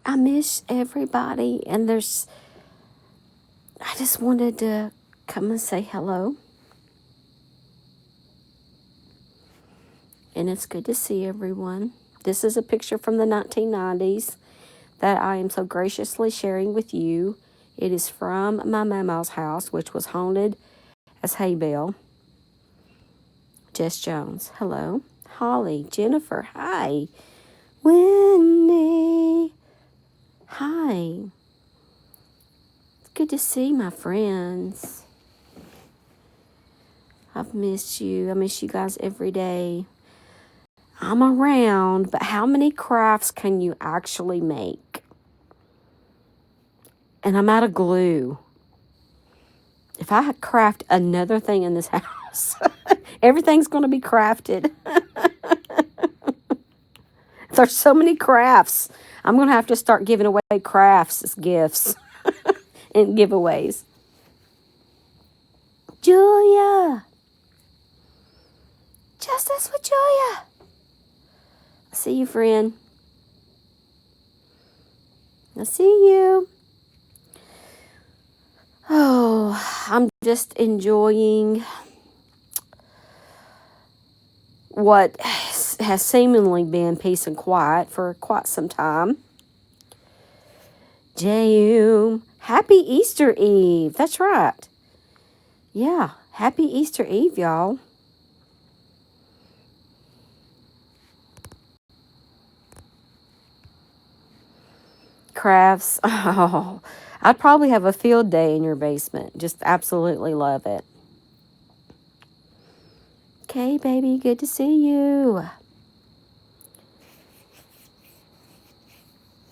I miss everybody, and I just wanted to come and say hello. And it's good to see everyone. This is a picture from the 1990s that I am so graciously sharing with you. It is from my mama's house, which was haunted as hay bale. Jess Jones, hello. Holly, Jennifer, hi. Wendy, hi. It's good to see my friends. I've missed you. I miss you guys every day. I'm around, but how many crafts can you actually make? And I'm out of glue. If I craft another thing in this house, everything's going to be crafted. There's so many crafts. I'm going to have to start giving away crafts as gifts and giveaways. Julia. Justice with Julia. I see you, friend. I see you. Oh, I'm just enjoying what has seemingly been peace and quiet for quite some time. J.U. Happy Easter Eve. That's right. Yeah, happy Easter Eve, y'all. Crafts. Oh, I'd probably have a field day in your basement. Just absolutely love it. Okay, baby, good to see you.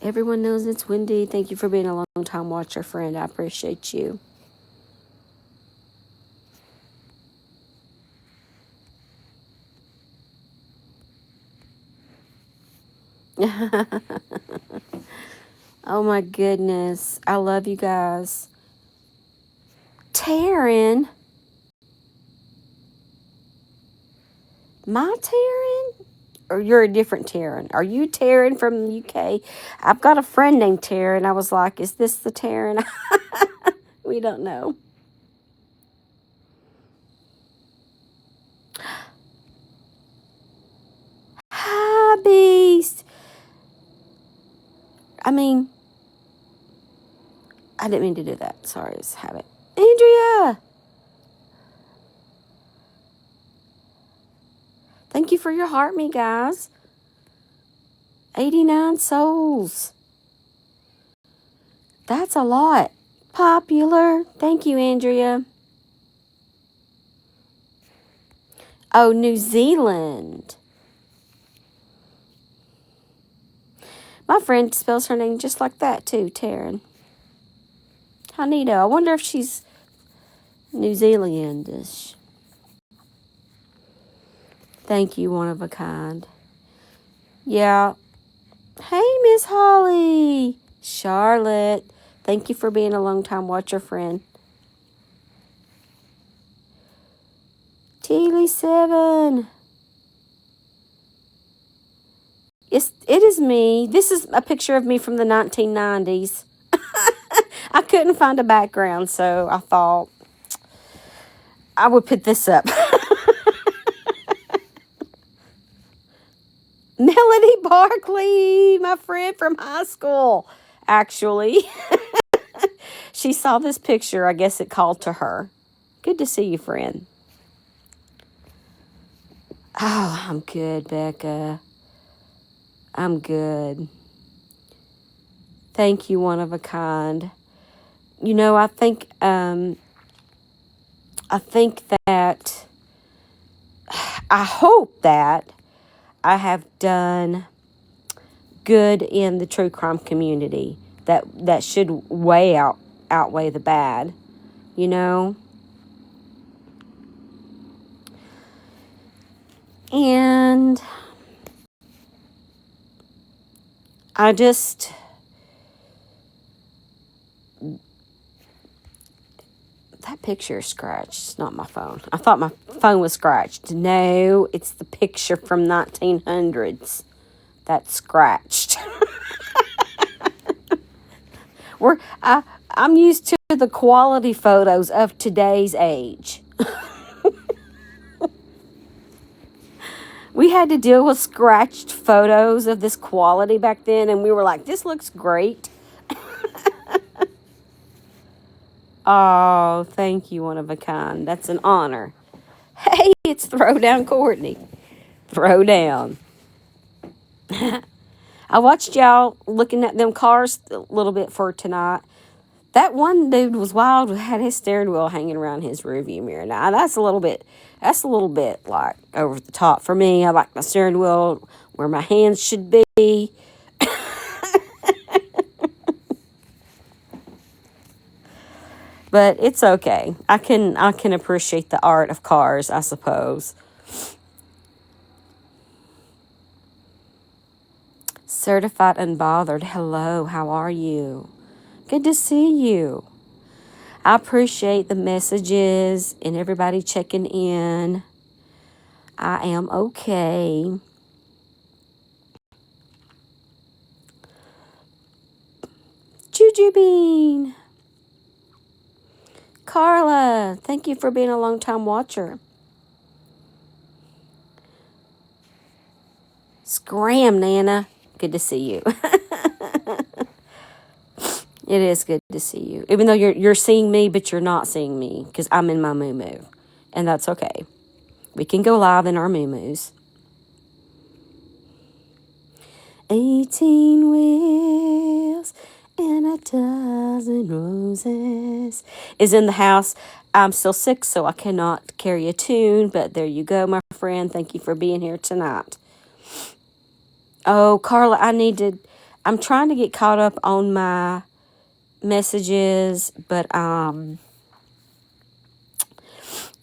Everyone knows it's Wendy. Thank you for being a long-time watcher, friend. I appreciate you. Oh my goodness. I love you guys. Taryn. My Taryn? Or you're a different Taryn? Are you Taryn from the UK? I've got a friend named Taryn. I was like, is this the Taryn? We don't know. Hi, Beast. I didn't mean to do that. Sorry, it's a habit. Andrea. Thank you for your heart, me guys. 89 souls. That's a lot. Popular. Thank you, Andrea. Oh, New Zealand. My friend spells her name just like that, too, Taryn. How neato. I wonder if she's New Zealandish. Thank you, one of a kind. Yeah. Hey, Miss Holly. Charlotte. Thank you for being a long-time watcher, friend. Teely7. It is me. This is a picture of me from the 1990s. I couldn't find a background, so I thought I would put this up. Melody Barkley, my friend from high school, actually. She saw this picture. I guess it called to her. Good to see you, friend. Oh, I'm good, Becca. I'm good. Thank you, one of a kind. You know, I think that, I hope that I have done good in the true crime community. That should outweigh the bad, you know? And I just, that picture is scratched. It's not my phone. I thought my phone was scratched. No, it's the picture from 1900s that's scratched. I'm used to the quality photos of today's age. We had to deal with scratched photos of this quality back then, and we were like, this looks great. Oh, thank you, one of a kind. That's an honor. Hey, it's Throwdown Courtney. Throwdown. I watched y'all looking at them cars a little bit for tonight. That one dude was wild, had his steering wheel hanging around his rearview mirror. Now, that's a little bit like over the top for me. I like my steering wheel where my hands should be. But it's okay. I can appreciate the art of cars, I suppose. Certified Unbothered. Hello, how are you? Good to see you. I appreciate the messages and everybody checking in. I am okay. Juju Bean. Carla, thank you for being a long-time watcher. Scram, Nana. Good to see you. It is good to see you. Even though you're seeing me, but you're not seeing me because I'm in my moo-moo. And that's okay. We can go live in our moo-moos. 18 wheels and a dozen roses is in the house. I'm still sick, so I cannot carry a tune. But there you go, my friend. Thank you for being here tonight. Oh, Carla, I'm trying to get caught up on my messages, but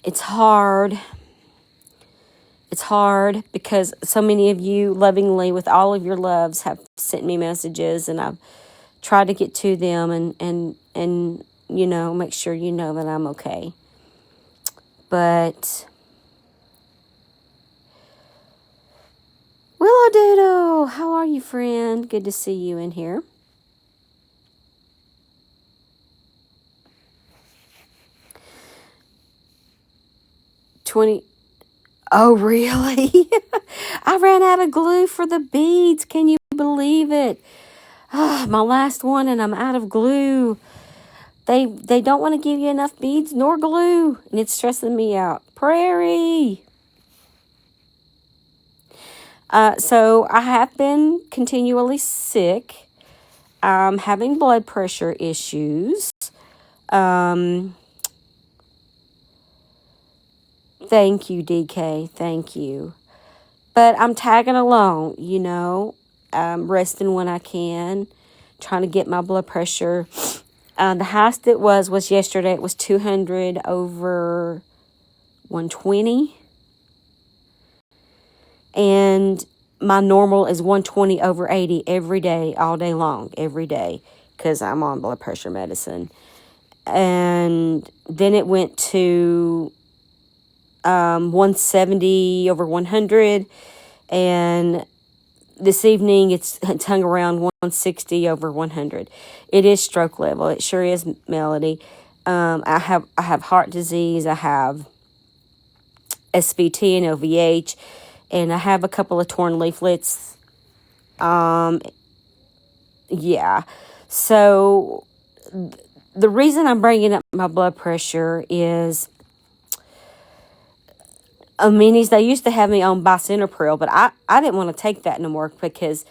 it's hard. It's hard because so many of you lovingly, with all of your loves, have sent me messages, and I've tried to get to them and make sure you know that I'm okay. But Willow Doodle, how are you, friend? Good to see you in here. Oh, really? I ran out of glue for the beads. Can you believe it? My last one, and I'm out of glue. They don't want to give you enough beads nor glue, and it's stressing me out. Prairie. So I have been continually sick. I'm having blood pressure issues. Thank you, DK. Thank you. But I'm tagging along, I'm resting when I can, trying to get my blood pressure. The highest it was yesterday. It was 200 over 120. And my normal is 120 over 80 every day, all day long, every day, because I'm on blood pressure medicine. And then it went to 170 over 100, and this evening it's hung around 160 over 100. It is stroke level. It sure is, Melody. I have heart disease. I have SVT and LVH, and I have a couple of torn leaflets. Yeah. So the reason I'm bringing up my blood pressure is minis. They used to have me on Bicentepril, but I didn't want to take that no more because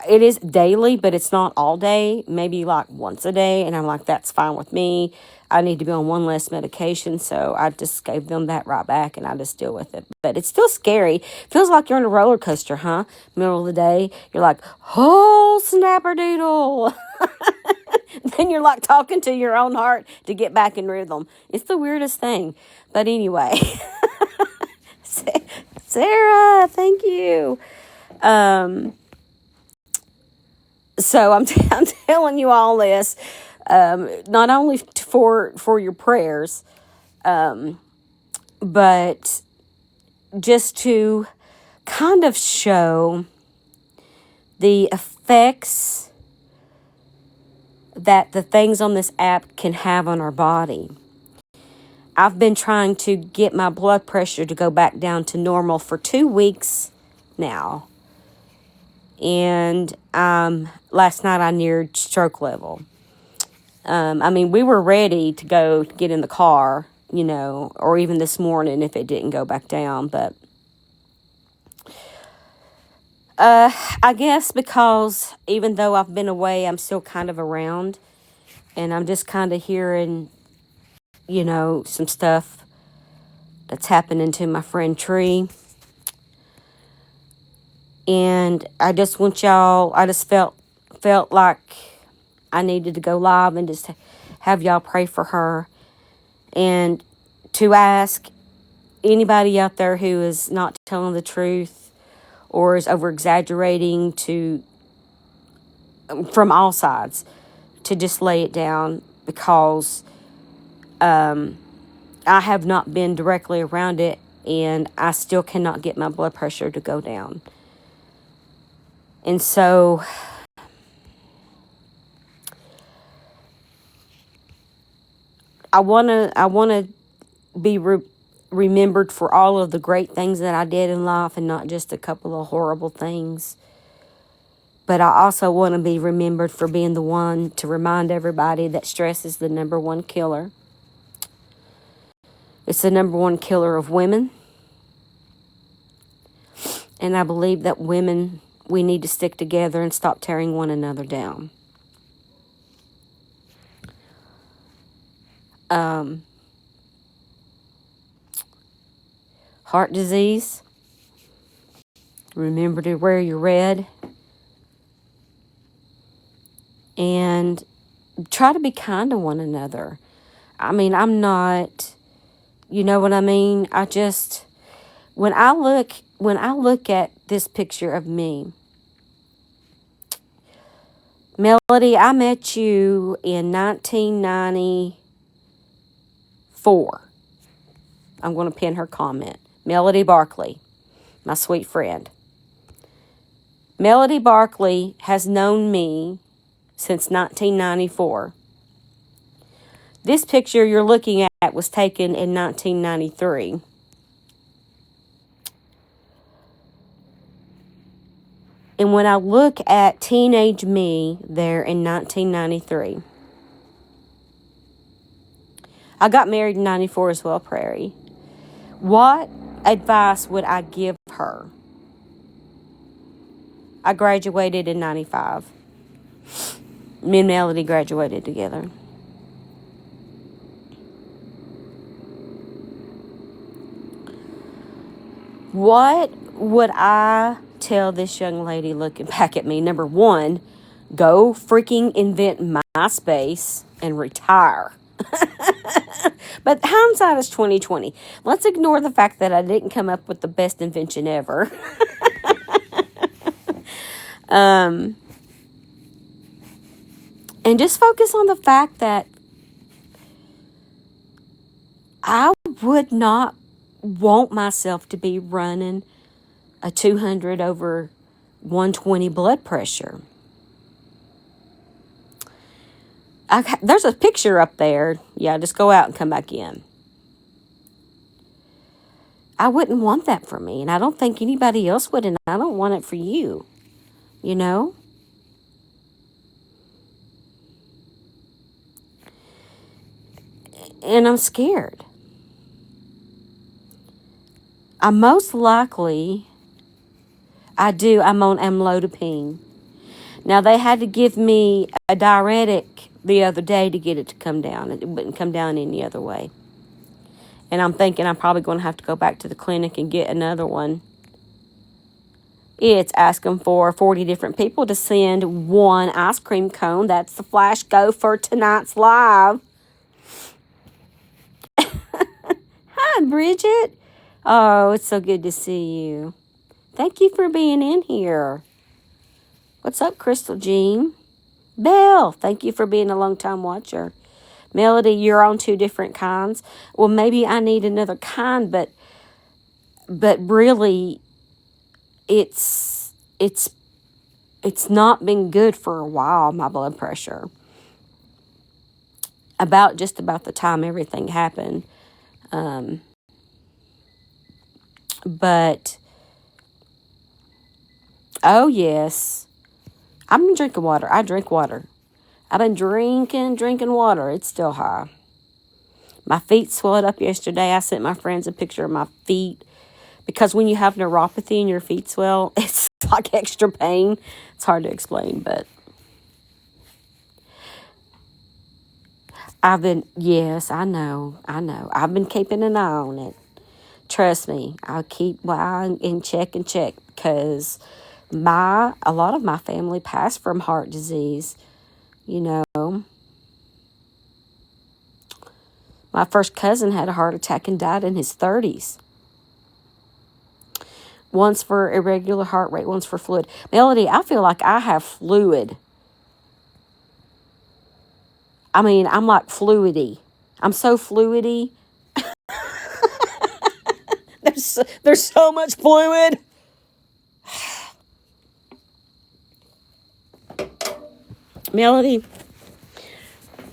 it is daily, but it's not all day, maybe like once a day. And I'm like, that's fine with me. I need to be on one less medication. So I just gave them that right back, and I just deal with it. But it's still scary. Feels like you're on a roller coaster, huh? Middle of the day, you're like, oh, snapper doodle. Then you're like talking to your own heart to get back in rhythm. It's the weirdest thing. But anyway, Sarah, thank you. So I'm telling you all this, not only for your prayers, but just to kind of show the effects that the things on this app can have on our body. I've been trying to get my blood pressure to go back down to normal for 2 weeks now. And last night I neared stroke level. We were ready to go get in the car, or even this morning if it didn't go back down. But I guess because even though I've been away, I'm still kind of around. And I'm just kind of hearing, some stuff that's happening to my friend Tree. And I just felt like I needed to go live and just have y'all pray for her. And to ask anybody out there who is not telling the truth or is over-exaggerating from all sides, to just lay it down, because I have not been directly around it, and I still cannot get my blood pressure to go down. And so I want to be remembered for all of the great things that I did in life, and not just a couple of horrible things. But I also want to be remembered for being the one to remind everybody that stress is the number one killer. It's the number one killer of women. And I believe that women, we need to stick together and stop tearing one another down. Heart disease. Remember to wear your red. And try to be kind to one another. I'm not, you know what I mean? When I look at this picture of me, Melody, I met you in 1994. I'm going to pin her comment. Melody Barkley, my sweet friend. Melody Barkley has known me since 1994. This picture you're looking at was taken in 1993. And when I look at teenage me there in 1993, I got married in 94 as well, Prairie. What advice would I give her? I graduated in 95. Me and Melody graduated together. What would I tell this young lady looking back at me? Number one, go freaking invent MySpace and retire. But hindsight is 2020. Let's ignore the fact that I didn't come up with the best invention ever. And just focus on the fact that I would not want myself to be running a 200 over 120 blood pressure. There's a picture up there. Yeah, just go out and come back in. I wouldn't want that for me, and I don't think anybody else would, and I don't want it for you. You know? And I'm scared. I'm on amlodipine. Now, they had to give me a diuretic the other day to get it to come down. It wouldn't come down any other way. And I'm thinking I'm probably going to have to go back to the clinic and get another one. It's asking for 40 different people to send one ice cream cone. That's the flash go for tonight's live. Hi, Bridget. Oh, it's so good to see you. Thank you for being in here. What's up, Crystal Jean? Belle, thank you for being a long-time watcher. Melody, you're on 2 different kinds. Well, maybe I need another kind, but really, it's not been good for a while, my blood pressure. just about the time everything happened. But, oh, yes. I've been drinking water. I drink water. I've been drinking water. It's still high. My feet swelled up yesterday. I sent my friends a picture of my feet. Because when you have neuropathy and your feet swell, it's like extra pain. It's hard to explain, but yes, I know. I've been keeping an eye on it. Trust me, I'll keep my eye in check because a lot of my family passed from heart disease, you know. My first cousin had a heart attack and died in his 30s. Once for irregular heart rate, once for fluid. Melody, I feel like I have fluid. I mean, I'm like fluidy. I'm so fluidy. There's so much fluid. Melody,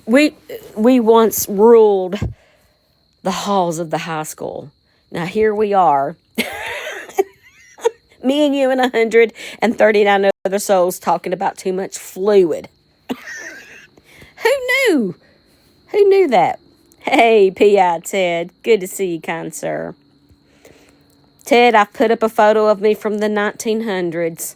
we once ruled the halls of the high school. Now here we are. Me and you and 139 other souls talking about too much fluid. Who knew? Who knew that? Hey, P.I. Ted. Good to see you, kind sir. Ted, I've put up a photo of me from the 1900s.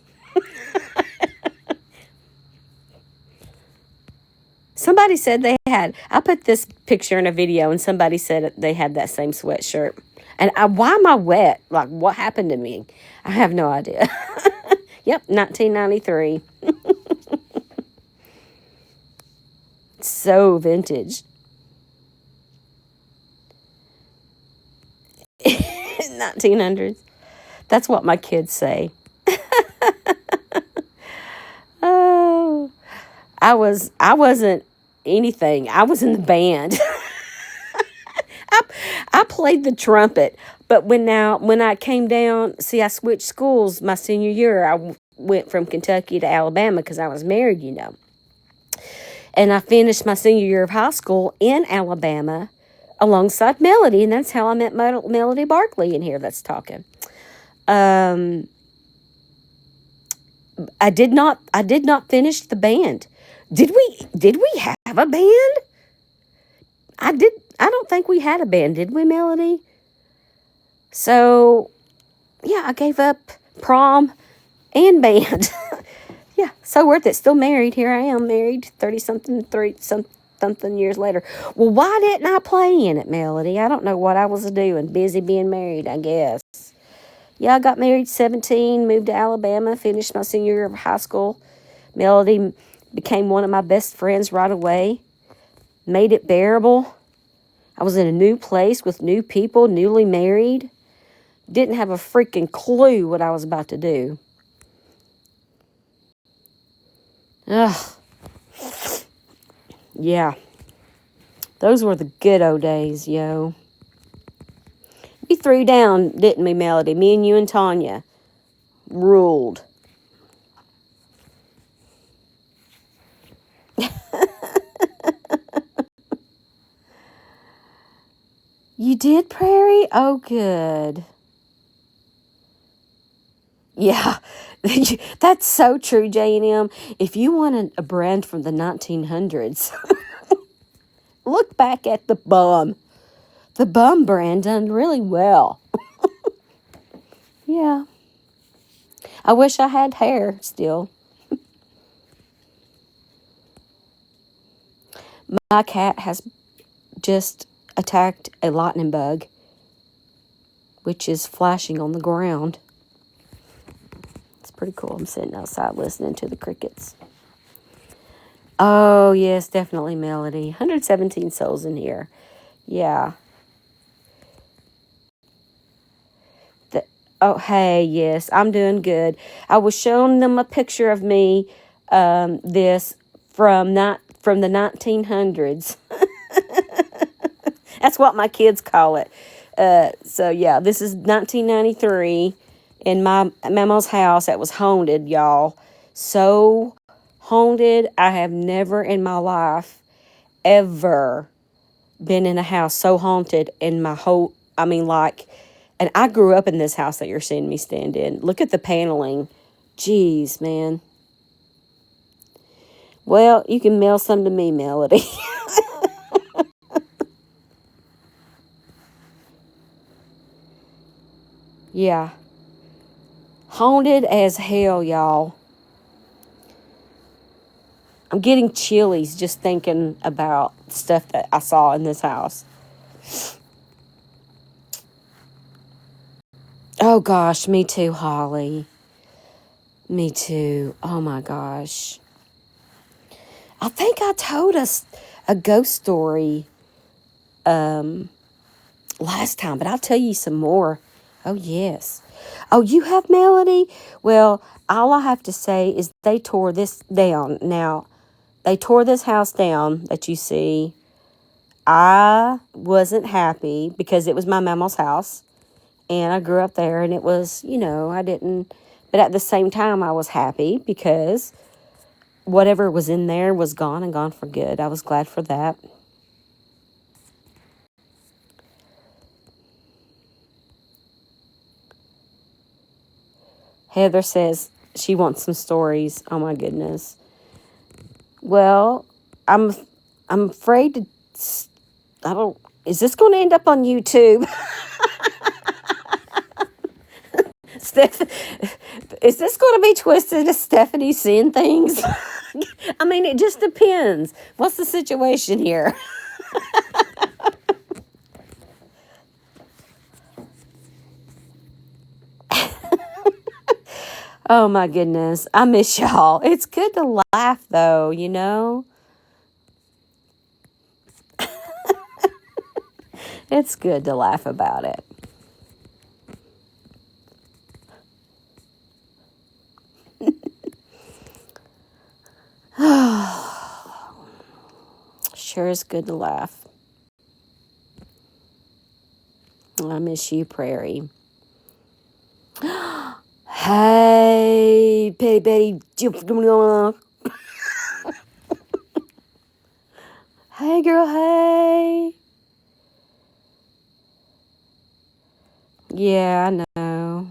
Somebody said I put this picture in a video and somebody said they had that same sweatshirt. And why am I wet? Like, what happened to me? I have no idea. Yep, 1993. So vintage. 1900s. That's what my kids say. Oh, I wasn't anything. I was in the band. I played the trumpet, but when I came down, see, I switched schools my senior year. I went from Kentucky to Alabama because I was married, you know. And I finished my senior year of high school in Alabama alongside Melody, and that's how I met Melody Barkley in here that's talking. I did not finish the band. Did we have a band? I don't think we had a band, did we, Melody? So, yeah, I gave up prom and band. Yeah, so worth it. Still married. Here I am, married 30-something years later. Well, why didn't I play in it, Melody? I don't know what I was doing. Busy being married, I guess. Yeah, I got married 17, moved to Alabama, finished my senior year of high school. Melody became one of my best friends right away. Made it bearable. I was in a new place with new people, newly married. Didn't have a freaking clue what I was about to do. Ugh. Yeah. Those were the good old days, yo. We threw down, didn't we, Melody? Me and you and Tanya ruled. You did, Prairie? Oh, good. Yeah, that's so true, J&M. If you want a brand from the 1900s, look back at the Bum. The Bum brand done really well. Yeah. I wish I had hair still. My cat has just attacked a lightning bug, which is flashing on the ground. It's pretty cool. I'm sitting outside listening to the crickets. Oh, yes, definitely Melody. 117 souls in here. Yeah. Oh, hey, yes, I'm doing good. I was showing them a picture of me, this from the 1900s. That's what my kids call it. So, yeah, this is 1993 in my mama's house that was haunted, y'all. So haunted, I have never in my life ever been in a house so haunted in my whole, and I grew up in this house that you're seeing me stand in. Look at the paneling. Jeez, man. Well, you can mail some to me, Melody. Yeah. Haunted as hell, y'all. I'm getting chillies just thinking about stuff that I saw in this house. Oh gosh, me too, Holly. Me too. Oh my gosh. I think I told us a ghost story last time, but I'll tell you some more. Oh yes. Oh, you have Melody? Well, all I have to say is they tore this down. Now, they tore this house down that you see. I wasn't happy because it was my mama's house. And I grew up there, and it was, I didn't. But at the same time, I was happy because whatever was in there was gone and gone for good. I was glad for that. Heather says she wants some stories. Oh, my goodness. Well, I'm afraid to. Is this going to end up on YouTube? Steph, is this going to be twisted as Stephanie seeing things? I mean, it just depends. What's the situation here? Oh, my goodness. I miss y'all. It's good to laugh, though, It's good to laugh about it. Sure is good to laugh. I miss you, Prairie. Hey, Petty Betty. Hey, girl, hey. Yeah, I know.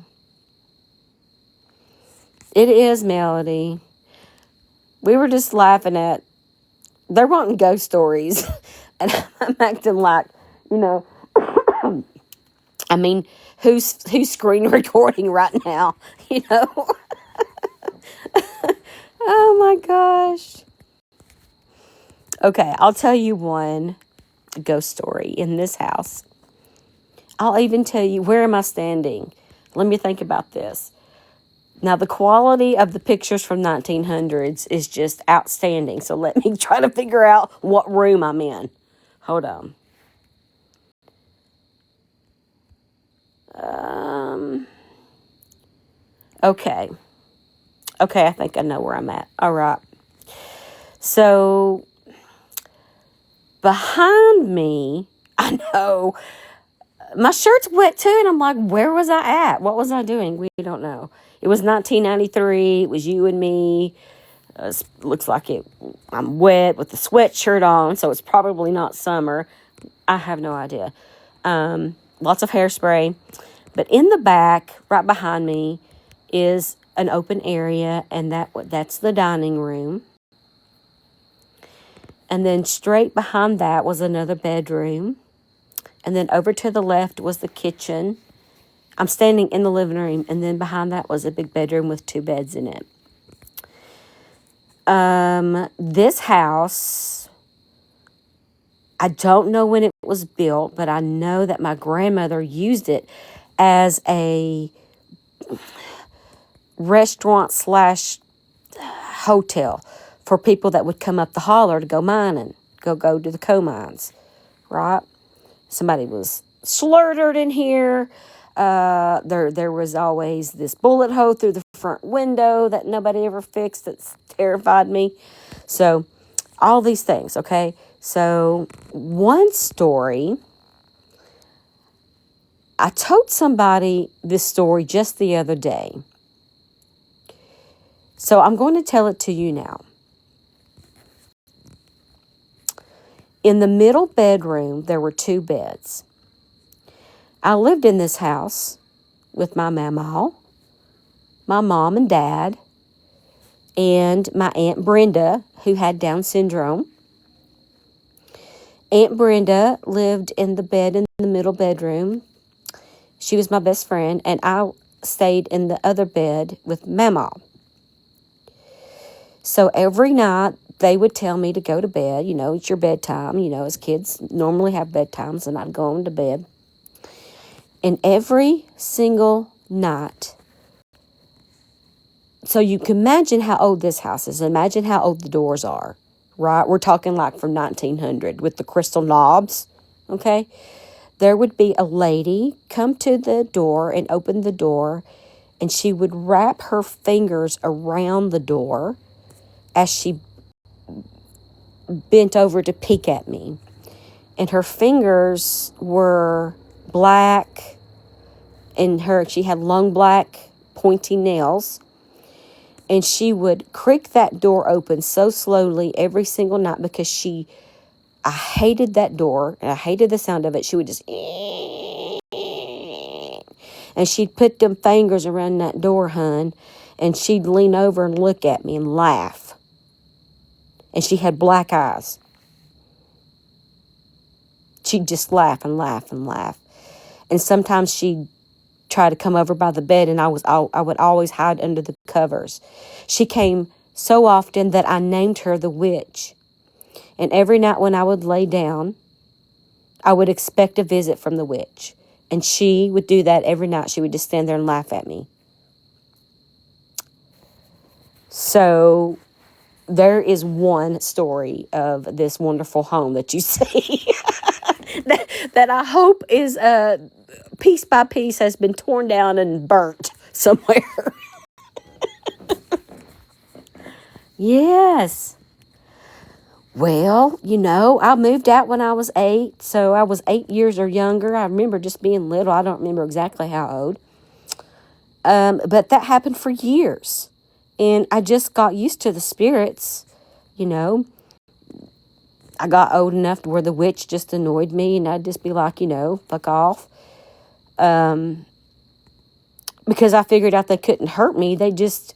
It is Melody. We were just laughing at, they're wanting ghost stories. And I'm acting like, I mean, who's screen recording right now? Oh my gosh. Okay, I'll tell you one ghost story in this house. I'll even tell you, where am I standing? Let me think about this. Now, the quality of the pictures from 1900s is just outstanding. So let me try to figure out what room I'm in. Hold on. Okay. Okay, I think I know where I'm at. All right. So, behind me, I know, my shirt's wet too, and I'm like, where was I at? What was I doing? We don't know. It was 1993. It was you and me. Looks like I'm wet with the sweatshirt on, so it's probably not summer. I have no idea. Lots of hairspray. But in the back, right behind me, is an open area, and that's the dining room. And then straight behind that was another bedroom. And then over to the left was the kitchen. I'm standing in the living room, and then behind that was a big bedroom with 2 beds in it. This house, I don't know when it was built, but I know that my grandmother used it as a restaurant / hotel for people that would come up the holler to go mining, go to the coal mines, right? Somebody was slurtered in here. There was always this bullet hole through the front window that nobody ever fixed. That's terrified me. So, all these things, okay? So, one story, I told somebody this story just the other day. So, I'm going to tell it to you now. In the middle bedroom, there were 2 beds. I lived in this house with my mama, my mom and dad, and my Aunt Brenda, who had Down syndrome. Aunt Brenda lived in the bed in the middle bedroom. She was my best friend, and I stayed in the other bed with Mama. So every night, they would tell me to go to bed. You know, it's your bedtime. You know, as kids normally have bedtimes, and I'd go on to bed. And every single night, so you can imagine how old this house is. Imagine how old the doors are, right? We're talking like from 1900 with the crystal knobs, okay? There would be a lady come to the door and open the door, and she would wrap her fingers around the door as she bent over to peek at me. And her fingers were black, and she had long black pointy nails. And she would creak that door open so slowly every single night because I hated that door and I hated the sound of it. She would just, and she'd put them fingers around that door, hun, and she'd lean over and look at me and laugh. And she had black eyes. She'd just laugh and laugh and laugh. And sometimes she'd try to come over by the bed, and I would always hide under the covers. She came so often that I named her the witch. And every night when I would lay down, I would expect a visit from the witch. And she would do that every night. She would just stand there and laugh at me. So there is one story of this wonderful home that you see that I hope is piece by piece has been torn down and burnt somewhere. Yes. Well, you know, I moved out when I was 8, so I was 8 years or younger. I remember just being little. I don't remember exactly how old. But that happened for years. And I just got used to the spirits, you know. I got old enough to where the witch just annoyed me, and I'd just be like, you know, fuck off. Because I figured out they couldn't hurt me. They just,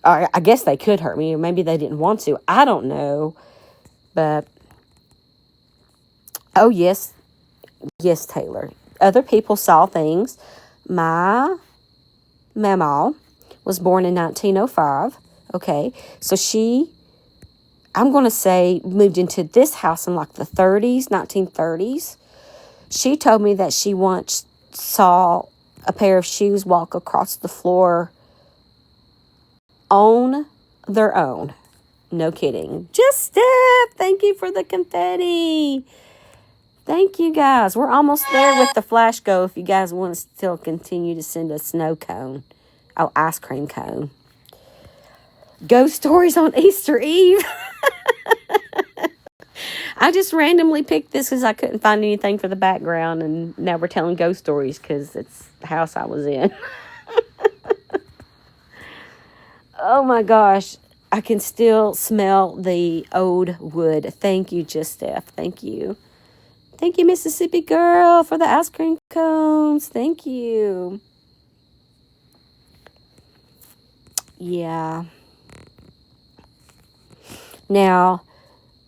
I guess they could hurt me, or maybe they didn't want to. I don't know. But, oh, yes, Taylor. Other people saw things. My mama was born in 1905, okay? So I'm going to say, moved into this house in like the 1930s. She told me that she once saw a pair of shoes walk across the floor on their own. No kidding. Just Steph, thank you for the confetti. Thank you, guys. We're almost there with the flash go if you guys want to still continue to send a snow cone. Oh, ice cream cone. Ghost stories on Easter Eve. I just randomly picked this because I couldn't find anything for the background, and now we're telling ghost stories because it's the house I was in. Oh my gosh. I can still smell the old wood. Thank you, Just Steph. Thank you. Thank you, Mississippi girl, for the ice cream cones. Thank you. Yeah. Now,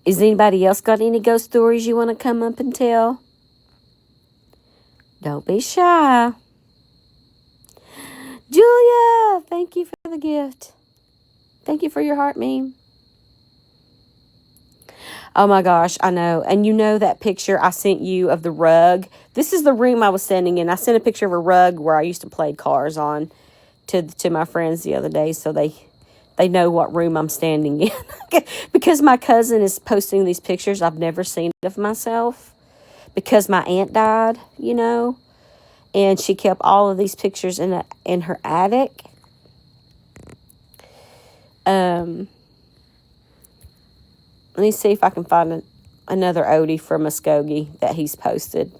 is anybody else got any ghost stories you want to come up and tell? Don't be shy. Julia, thank you for the gift. Thank you for your heart meme. Oh my gosh, I know. And you know that picture I sent you of the rug? This is the room I was standing in. I sent a picture of a rug where I used to play cars on to my friends the other day, so they know what room I'm standing in. Because my cousin is posting these pictures I've never seen of myself. Because my aunt died, you know. And she kept all of these pictures in her attic. Let me see if I can find another Odie from Muskogee that he's posted.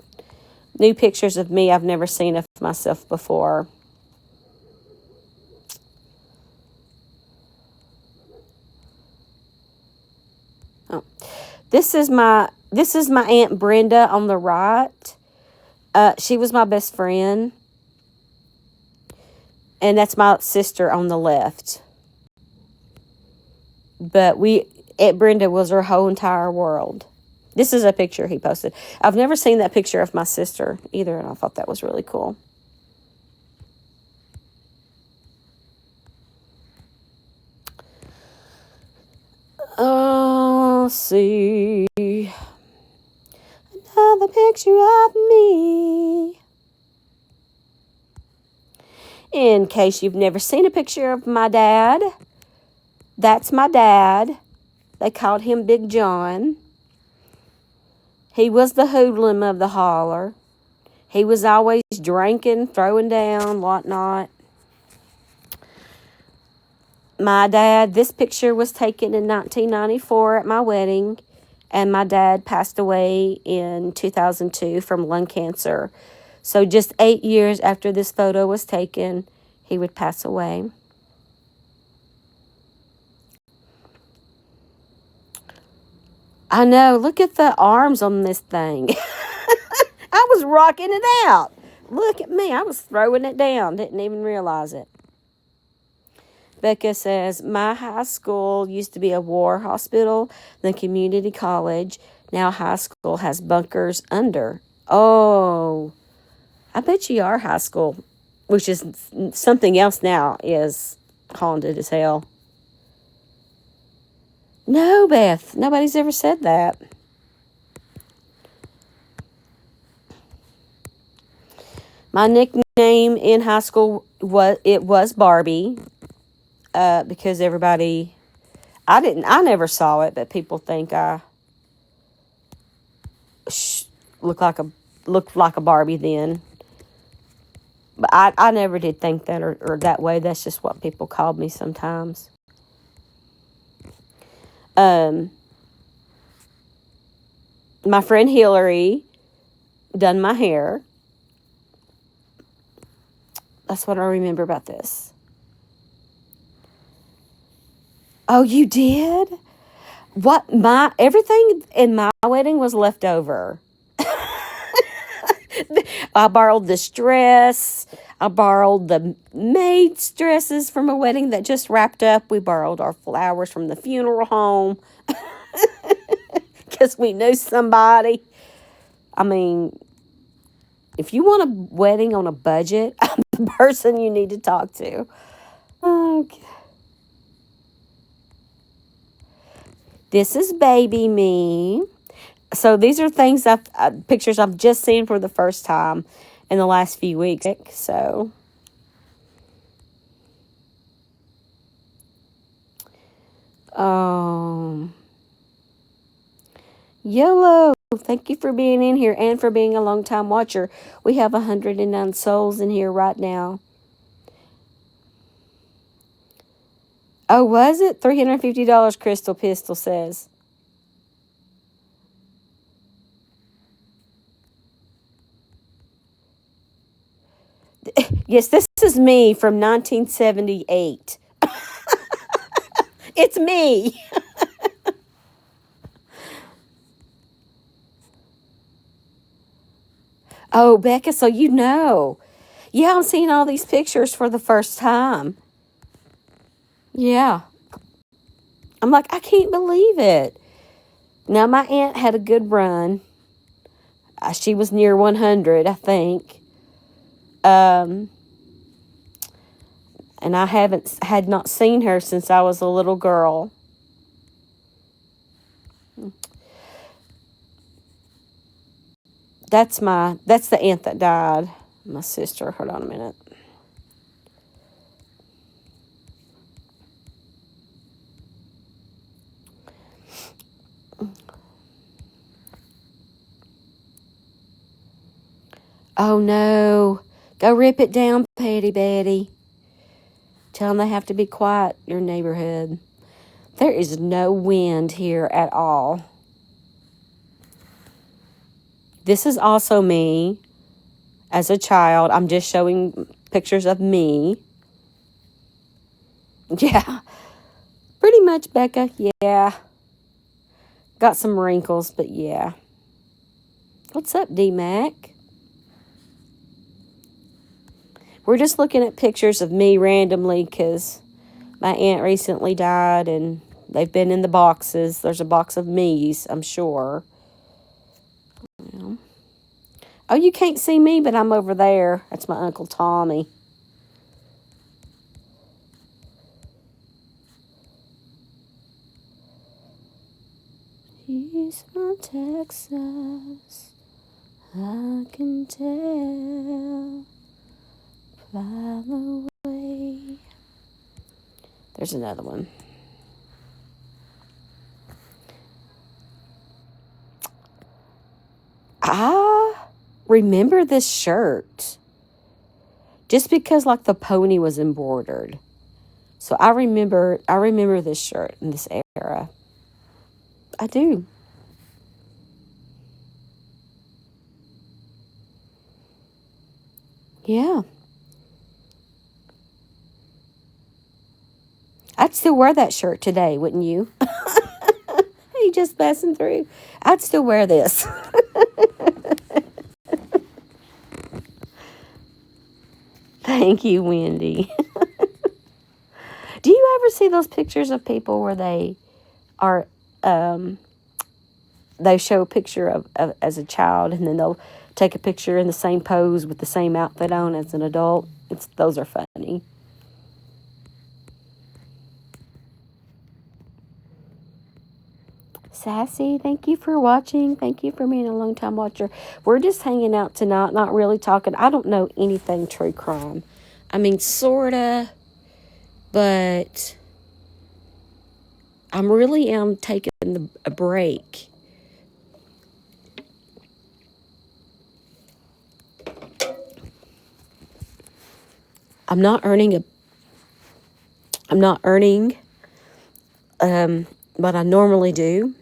New pictures of me I've never seen of myself before. Oh, this is my This is my Aunt Brenda on the right. She was my best friend. And that's my sister on the left. But Aunt Brenda was her whole entire world. This is a picture he posted. I've never seen that picture of my sister either, and I thought that was really cool. Oh, see. Another picture of me. In case you've never seen a picture of my dad, that's my dad. They called him Big John. He was the hoodlum of the holler. He was always drinking, throwing down, whatnot. My dad, this picture was taken in 1994 at my wedding, and my dad passed away in 2002 from lung cancer. So just 8 years after this photo was taken, he would pass away. I know, look at the arms on this thing. I was rocking it out. Look at me, I was throwing it down, didn't even realize it. Becca says, my high school used to be a war hospital, then community college. Now high school has bunkers under. Oh, I bet you our high school, which is something else now, is haunted as hell. No, Beth, nobody's ever said that. My nickname in high school was Barbie. Because everybody, I never saw it, but people think I looked like a Barbie then. But I never did think that or that way. That's just what people called me sometimes. My friend Hillary done my hair. That's what I remember about this. Oh, you did? Everything in my wedding was left over. I borrowed this dress. I borrowed the maid's dresses from a wedding that just wrapped up. We borrowed our flowers from the funeral home. Because we knew somebody. I mean, if you want a wedding on a budget, I'm the person you need to talk to. Okay. This is baby me. So these are pictures I've just seen for the first time in the last few weeks. So, Yellow, thank you for being in here and for being a long-time watcher. We have 109 souls in here right now. Oh, was it? $350, Crystal Pistol says. Yes, this is me from 1978. It's me. Oh, Becca, so you know. Yeah, I'm seeing all these pictures for the first time. Yeah. I'm like, I can't believe it. Now, my aunt had a good run. She was near 100, I think. And I had not seen her since I was a little girl. That's the aunt that died. My sister. Hold on a minute. Oh, no. Go rip it down, Petty Betty. Tell them they have to be quiet, your neighborhood. There is no wind here at all. This is also me as a child. I'm just showing pictures of me. Yeah. Pretty much, Becca. Yeah. Got some wrinkles, but yeah. What's up, D-Mac? We're just looking at pictures of me randomly because my aunt recently died and they've been in the boxes. There's a box of me's, I'm sure. Yeah. Oh, you can't see me, but I'm over there. That's my Uncle Tommy. He's from Texas, I can tell. Fly away. There's another one. I remember this shirt just because like the pony was embroidered. So I remember this shirt in this era. I do. Yeah. I'd still wear that shirt today, wouldn't you? Hey, just passing through. I'd still wear this. Thank you, Wendy. Do you ever see those pictures of people where they are, they show a picture of as a child and then they'll take a picture in the same pose with the same outfit on as an adult? Those are funny. Sassy, thank you for watching. Thank you for being a long-time watcher. We're just hanging out tonight, not really talking. I don't know anything true crime. I mean, sorta, but I really am taking a break. I'm not earning what I normally do.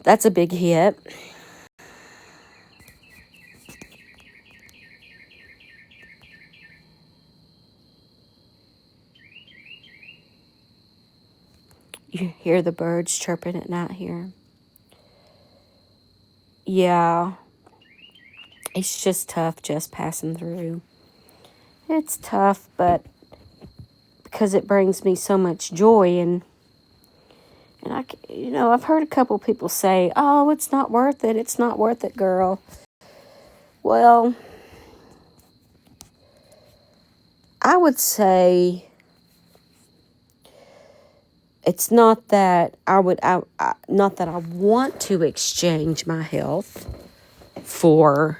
That's a big hit. You hear the birds chirping at night here. Yeah. It's just tough just passing through. It's tough, but because it brings me so much joy and I've heard a couple people say, "Oh, it's not worth it. It's not worth it, girl." Well, I would say it's not that not that I want to exchange my health for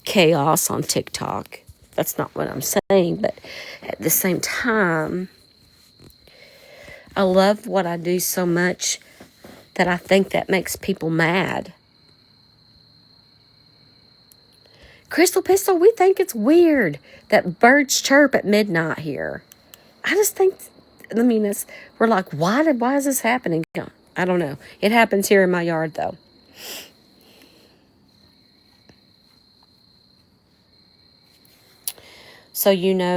chaos on TikTok. That's not what I'm saying, but at the same time, I love what I do so much that I think that makes people mad. Crystal Pistol, we think it's weird that birds chirp at midnight here. I just think, we're like, why is this happening? I don't know. It happens here in my yard, though. So,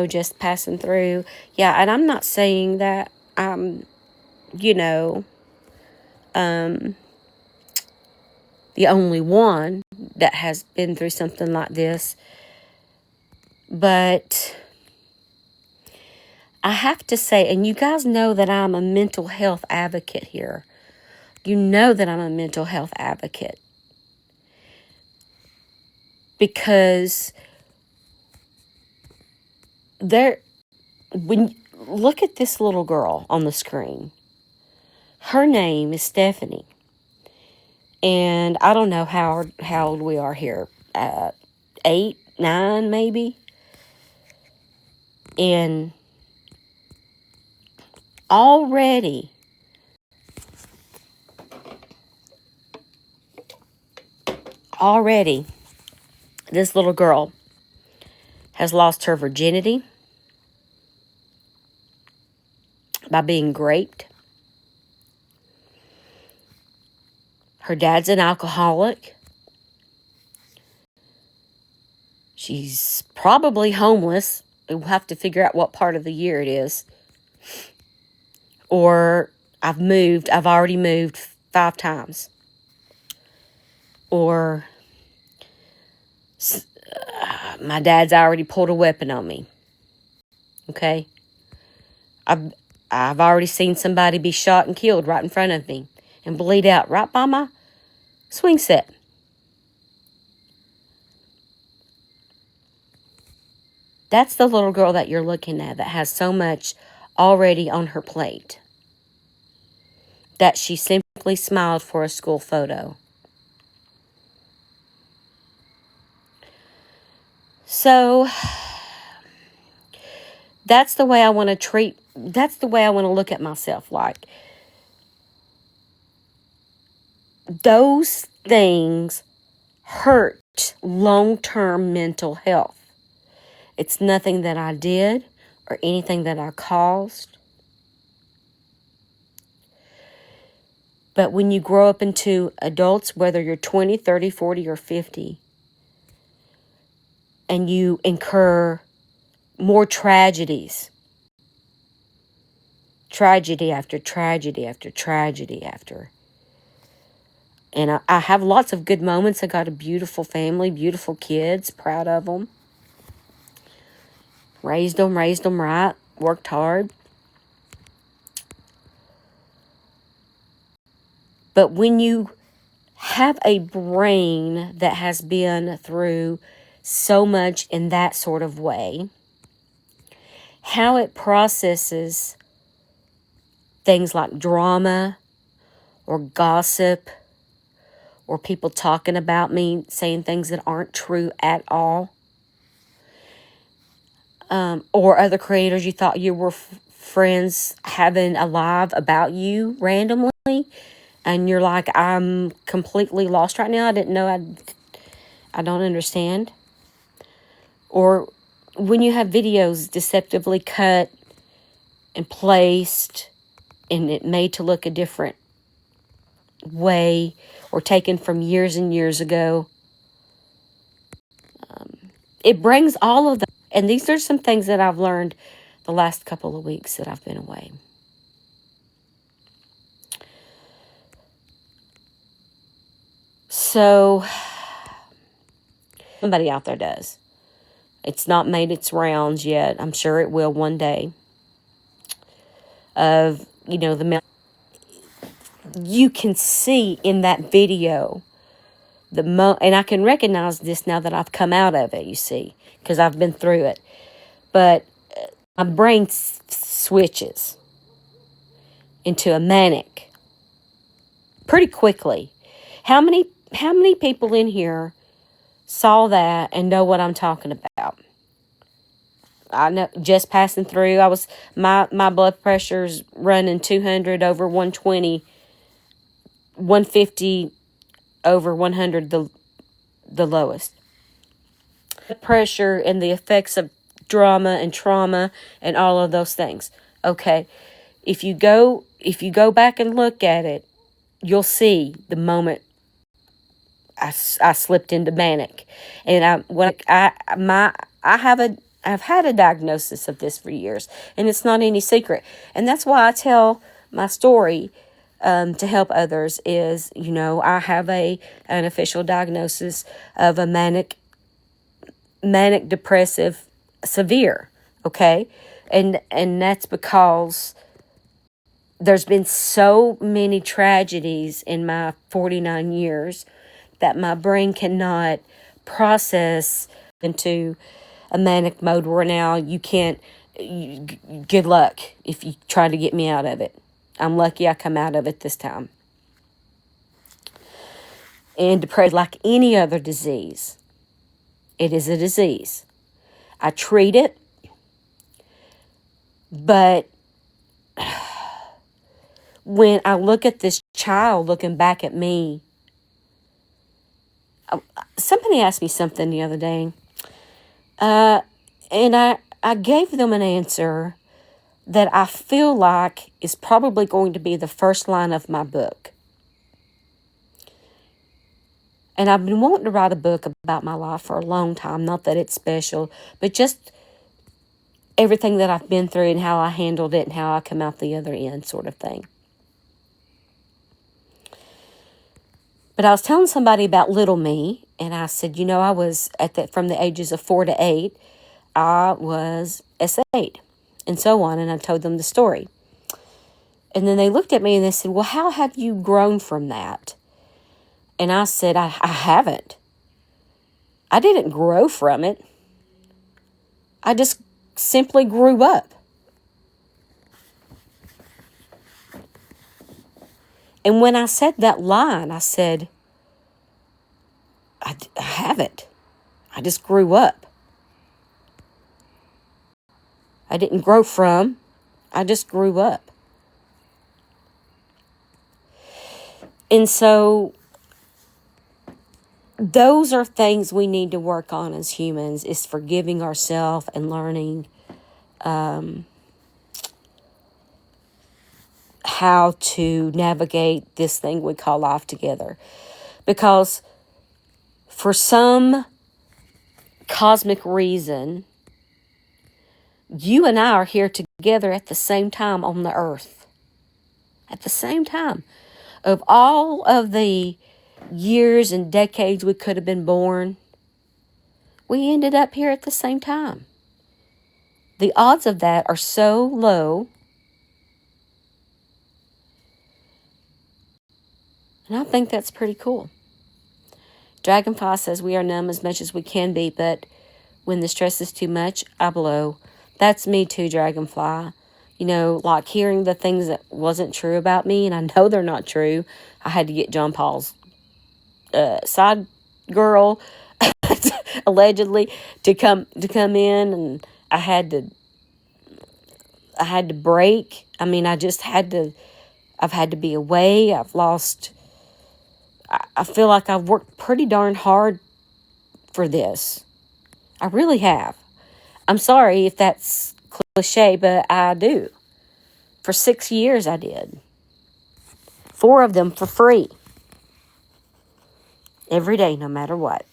just passing through. Yeah, and I'm not saying that the only one that has been through something like this. But I have to say, and you guys know that I'm a mental health advocate here. You know that I'm a mental health advocate. Because when you look at this little girl on the screen, her name is Stephanie. And I don't know how old we are here. 8, 9 maybe. And already this little girl has lost her virginity by being raped. Her dad's an alcoholic. She's probably homeless. We'll have to figure out what part of the year it is. Or I've already moved 5 times. or my dad's already pulled a weapon on me. Okay? I've already seen somebody be shot and killed right in front of me and bleed out right by my swing set. That's the little girl that you're looking at that has so much already on her plate that she simply smiled for a school photo. So that's the way I want to look at myself. Like, those things hurt long-term mental health. It's nothing that I did or anything that I caused. But when you grow up into adults, whether you're 20, 30, 40, or 50, and you incur more tragedies, tragedy after tragedy after tragedy after. And I have lots of good moments. I got a beautiful family, beautiful kids, proud of them. Raised them right, worked hard. But when you have a brain that has been through so much in that sort of way, how it processes things like drama or gossip or people talking about me, saying things that aren't true at all, or other creators you thought you were friends having a live about you randomly, and you're like, I'm completely lost right now. I didn't know. I don't understand. Or when you have videos deceptively cut and placed and it made to look a different way or taken from years and years ago, it brings all of that. And these are some things that I've learned the last couple of weeks that I've been away. So, somebody out there does. It's not made its rounds yet. I'm sure it will one day. Of, you can see in that video and I can recognize this now that I've come out of it, you see, because I've been through it. But my brain switches into a manic pretty quickly. How many people in here saw that and know what I'm talking about? I know, just passing through. My blood pressure's running 200 over 120, 150 over 100, the lowest. The pressure and the effects of drama and trauma and all of those things. Okay, if you go back and look at it, you'll see the moment I slipped into manic, and I've had a diagnosis of this for years, and it's not any secret, and that's why I tell my story to help others. Is I have an official diagnosis of a manic depressive severe. Okay, and that's because there's been so many tragedies in my 49 years that my brain cannot process into a manic mode where now you can't, good luck if you try to get me out of it. I'm lucky I come out of it this time. And depression, like any other disease, it is a disease. I treat it, but when I look at this child looking back at me, somebody asked me something the other day, and I gave them an answer that I feel like is probably going to be the first line of my book. And I've been wanting to write a book about my life for a long time. Not that it's special, but just everything that I've been through and how I handled it and how I come out the other end, sort of thing. But I was telling somebody about little me, and I said, I was from the ages of 4 to 8, I was S8, and so on, and I told them the story. And then they looked at me and they said, well, how have you grown from that? And I said, I haven't. I didn't grow from it. I just simply grew up. And when I said that line, I said, I haven't. I just grew up. I didn't grow from. I just grew up. And so those are things we need to work on as humans, is forgiving ourselves and learning how to navigate this thing we call life together. Because for some cosmic reason, you and I are here together at the same time on the earth. At the same time. Of all of the years and decades we could have been born, we ended up here at the same time. The odds of that are so low. And I think that's pretty cool. Dragonfly says we are numb as much as we can be, but when the stress is too much, I blow. That's me too, Dragonfly. Like hearing the things that wasn't true about me, and I know they're not true. I had to get John Paul's side girl, allegedly, to come in, and I had to break. I mean, I've had to be away. I feel like I've worked pretty darn hard for this. I really have. I'm sorry if that's cliche, but I do. For 6 years I did. 4 of them for free. Every day, no matter what.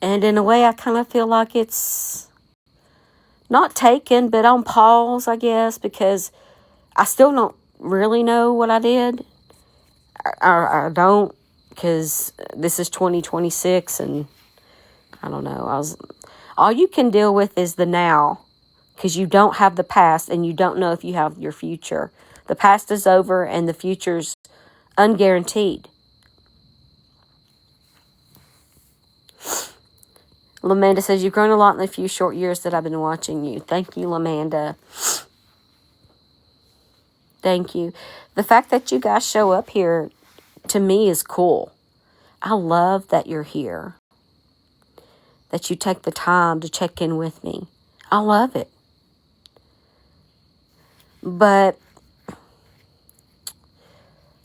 And in a way, I kind of feel like it's not taken, but on pause, I guess, because I still don't really know what I did. I don't, because this is 2026, and I don't know. All you can deal with is the now, because you don't have the past, and you don't know if you have your future. The past is over, and the future's unguaranteed. Lamanda says, you've grown a lot in the few short years that I've been watching you. Thank you, Lamanda. Thank you. The fact that you guys show up here, to me, is cool. I love that you're here. That you take the time to check in with me. I love it. But,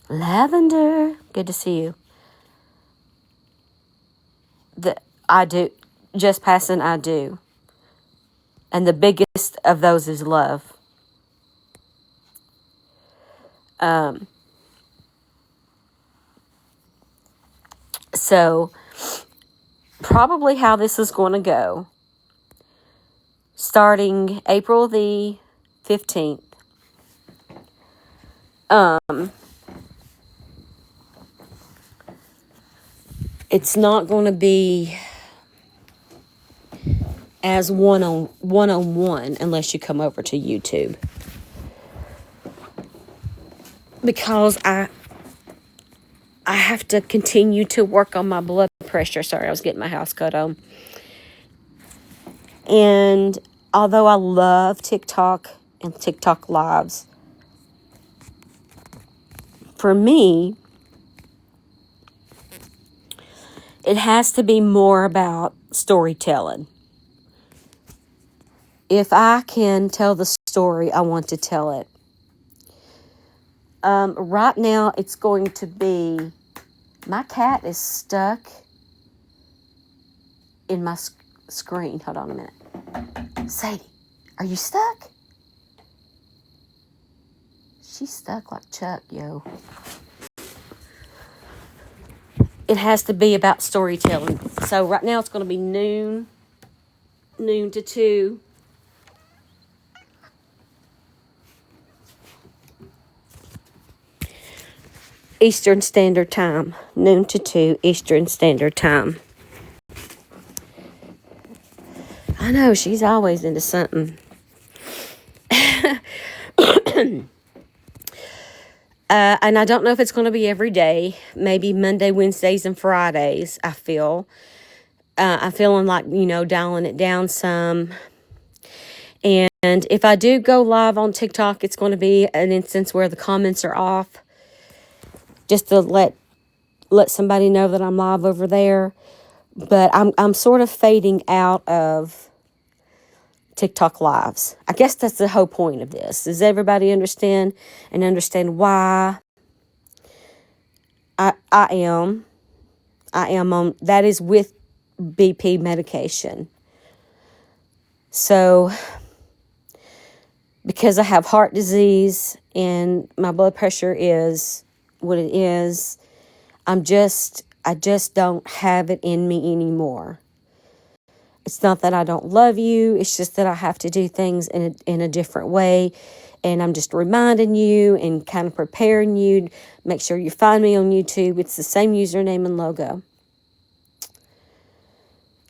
Lavender, good to see you. I do. Just passing, I do. And the biggest of those is love. So, probably how this is going to go, starting April the 15th, it's not going to be as one-on-one unless you come over to YouTube. Because I have to continue to work on my blood pressure. Sorry, I was getting my house cut on. And although I love TikTok and TikTok lives, for me, it has to be more about storytelling. If I can tell the story, I want to tell it. Right now, it's going to be, my cat is stuck in my screen. Hold on a minute. Sadie, are you stuck? She's stuck like Chuck, yo. It has to be about storytelling. So right now it's going to be noon to 2. Eastern Standard Time. Noon to 2 Eastern Standard Time. I know, she's always into something. And I don't know if it's going to be every day. Maybe Monday, Wednesdays, and Fridays, I feel. I'm feeling like, dialing it down some. And if I do go live on TikTok, it's going to be an instance where the comments are off. Just to let somebody know that I'm live over there. But I'm sort of fading out of TikTok lives. I guess that's the whole point of this. Does everybody understand why I am on, that is with BP medication. So, because I have heart disease and my blood pressure is what it is, I just don't have it in me anymore. It's not that I don't love you. It's just that I have to do things in a different way. And I'm just reminding you and kind of preparing you. Make sure you find me on YouTube. It's the same username and logo.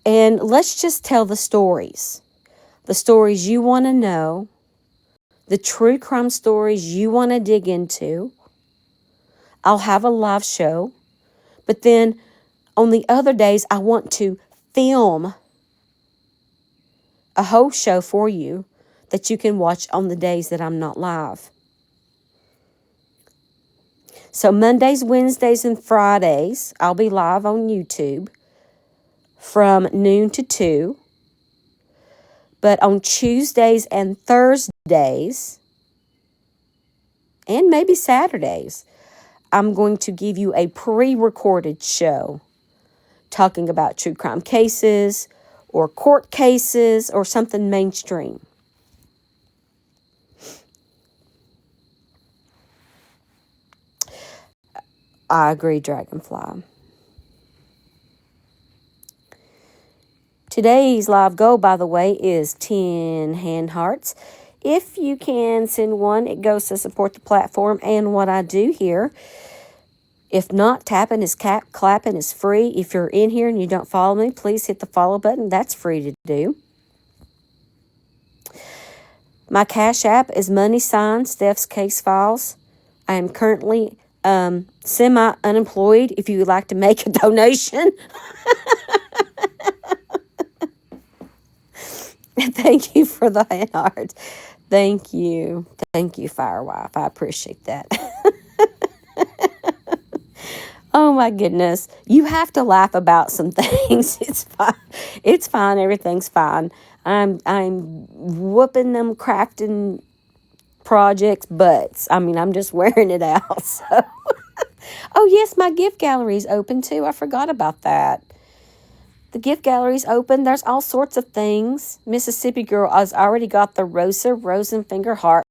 And let's just tell the stories. The stories you want to know. The true crime stories you want to dig into. I'll have a live show. But then on the other days, I want to film a whole show for you that you can watch on the days that I'm not live. So Mondays, Wednesdays, and Fridays, I'll be live on YouTube from noon to 2. But on Tuesdays and Thursdays, and maybe Saturdays, I'm going to give you a pre-recorded show talking about true crime cases or court cases or something mainstream. I agree, Dragonfly. Today's live goal, by the way, is 10 hand hearts. If you can send one, it goes to support the platform and what I do here. If not, tapping is clapping is free. If you're in here and you don't follow me, please hit the follow button. That's free to do. My Cash App is Steph's Case Files. I am currently semi-unemployed if you would like to make a donation. Thank you for the hand hearts. Thank you. Thank you, Firewife. I appreciate that. Oh my goodness. You have to laugh about some things. It's fine. It's fine. Everything's fine. I'm whooping them crafting projects butts. I mean, I'm just wearing it out. So. Oh yes, my gift gallery is open too. I forgot about that. The gift gallery's open. There's all sorts of things. Mississippi Girl has already got the Rosa Rosenfinger heart.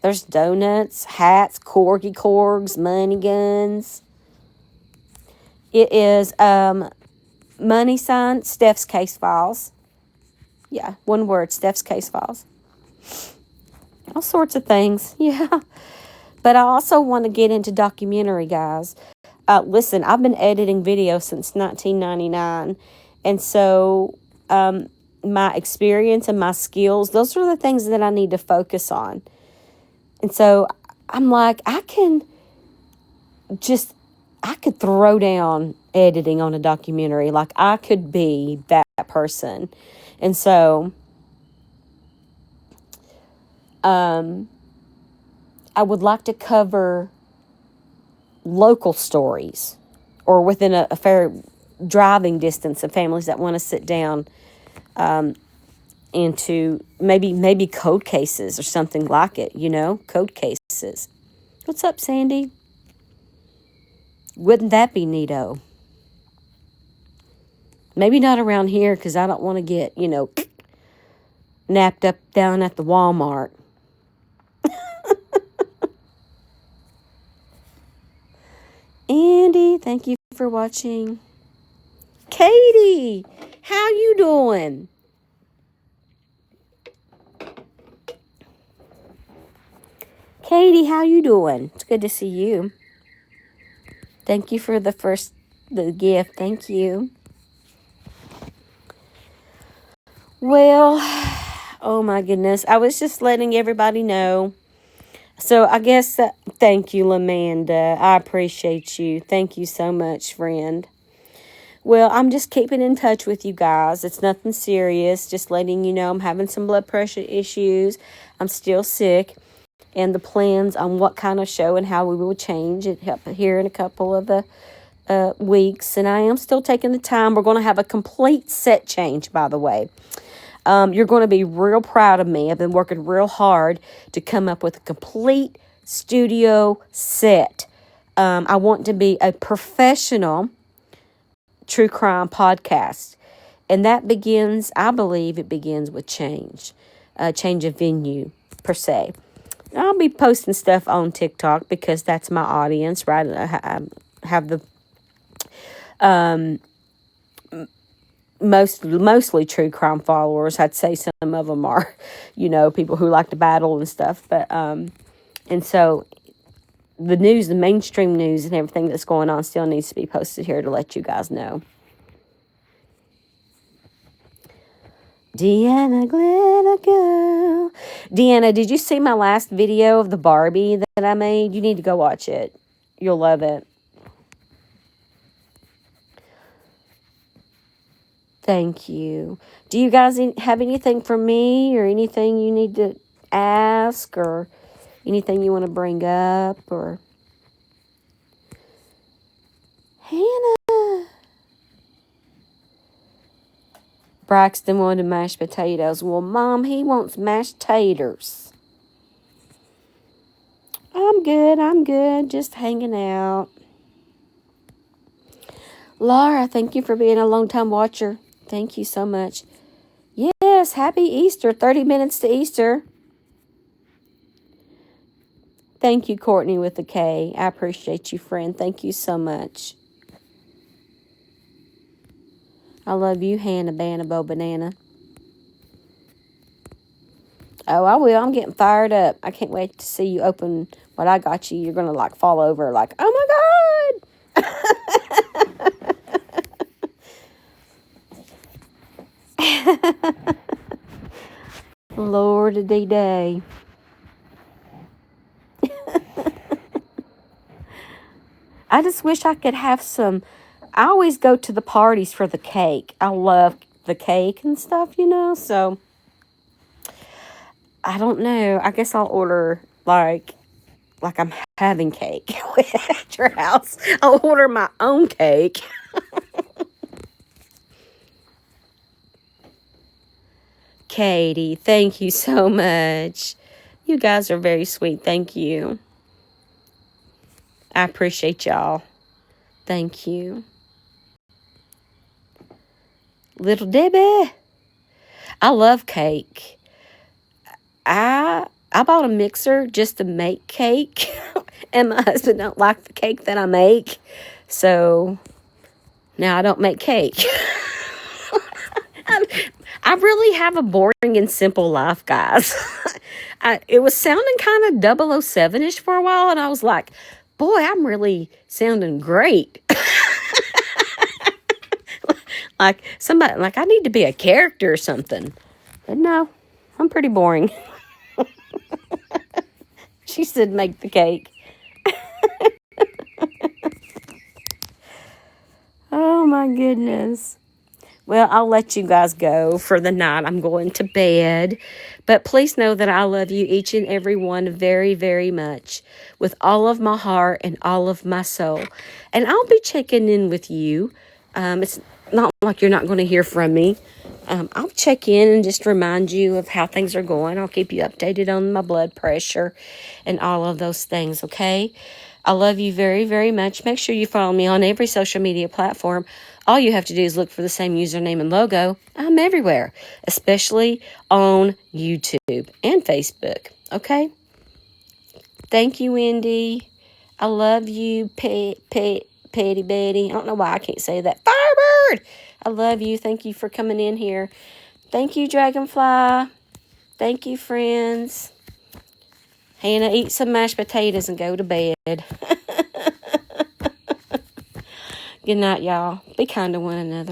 There's donuts, hats, corgi corgs, money guns. It is Steph's Case Files. Yeah, one word, Steph's Case Files. All sorts of things, yeah. But I also want to get into documentary, guys. Listen, I've been editing videos since 1999. And so my experience and my skills, those are the things that I need to focus on. And so I'm like, I could throw down editing on a documentary. Like, I could be that person. And so I would like to cover local stories or within a fair driving distance of families that want to sit down into maybe code cases or something like it, code cases. What's up, Sandy? Wouldn't that be neato? Maybe not around here because I don't want to get, napped up down at the Walmart. Andy, thank you for watching. Katie, how you doing? Katie, how you doing? It's good to see you. Thank you for the gift. Thank you. Well, oh my goodness. I was just letting everybody know. So I guess, thank you, Lamanda. I appreciate you. Thank you so much, friend. Well, I'm just keeping in touch with you guys. It's nothing serious. Just letting you know I'm having some blood pressure issues. I'm still sick. And the plans on what kind of show and how we will change it here in a couple of weeks. And I am still taking the time. We're going to have a complete set change, by the way. You're going to be real proud of me. I've been working real hard to come up with a complete studio set. I want to be a professional true crime podcast. And that begins, I believe it begins with change. Change of venue, per se. I'll be posting stuff on TikTok because that's my audience, right? I have the mostly true crime followers. I'd say some of them are, people who like to battle and stuff. But and so the news, the mainstream news and everything that's going on still needs to be posted here to let you guys know. Deanna, glitter girl. Deanna, did you see my last video of the Barbie that I made? You need to go watch it. You'll love it. Thank you. Do you guys have anything for me or anything you need to ask or anything you want to bring up or... Hannah. Braxton wanted mashed potatoes. Well, Mom, he wants mashed taters. I'm good. Just hanging out. Laura, thank you for being a long-time watcher. Thank you so much. Yes, happy Easter. 30 minutes to Easter. Thank you, Courtney with the K. I appreciate you, friend. Thank you so much. I love you, Hannah Banabo Banana. Oh, I will. I'm getting fired up. I can't wait to see you open what I got you. You're going to fall over oh my God. Lordy day. I just wish I could have some. I always go to the parties for the cake. I love the cake and stuff, so I don't know. I guess I'll order like I'm having cake at your house. I'll order my own cake. Katie, thank you so much. You guys are very sweet. Thank you. I appreciate y'all. Thank you. Little Debbie. I love cake. I bought a mixer just to make cake. And my husband don't like the cake that I make. So now I don't make cake. I really have a boring and simple life, guys. It was sounding kind of 007-ish for a while. And I was like, boy, I'm really sounding great. Like somebody, I need to be a character or something. But no, I'm pretty boring. She said, make the cake. Oh my goodness. Well, I'll let you guys go for the night. I'm going to bed. But please know that I love you, each and every one, very, very much, with all of my heart and all of my soul. And I'll be checking in with you. It's not like you're not going to hear from me. I'll check in and just remind you of how things are going. I'll keep you updated on my blood pressure and all of those things, okay? I love you very, very much. Make sure you follow me on every social media platform. All you have to do is look for the same username and logo. I'm everywhere, especially on YouTube and Facebook, okay? Thank you, Wendy. I love you, Petty Betty. I don't know why I can't say that. Firebird! I love you. Thank you for coming in here. Thank you, Dragonfly. Thank you, friends. Hannah, eat some mashed potatoes and go to bed. Good night, y'all. Be kind to one another.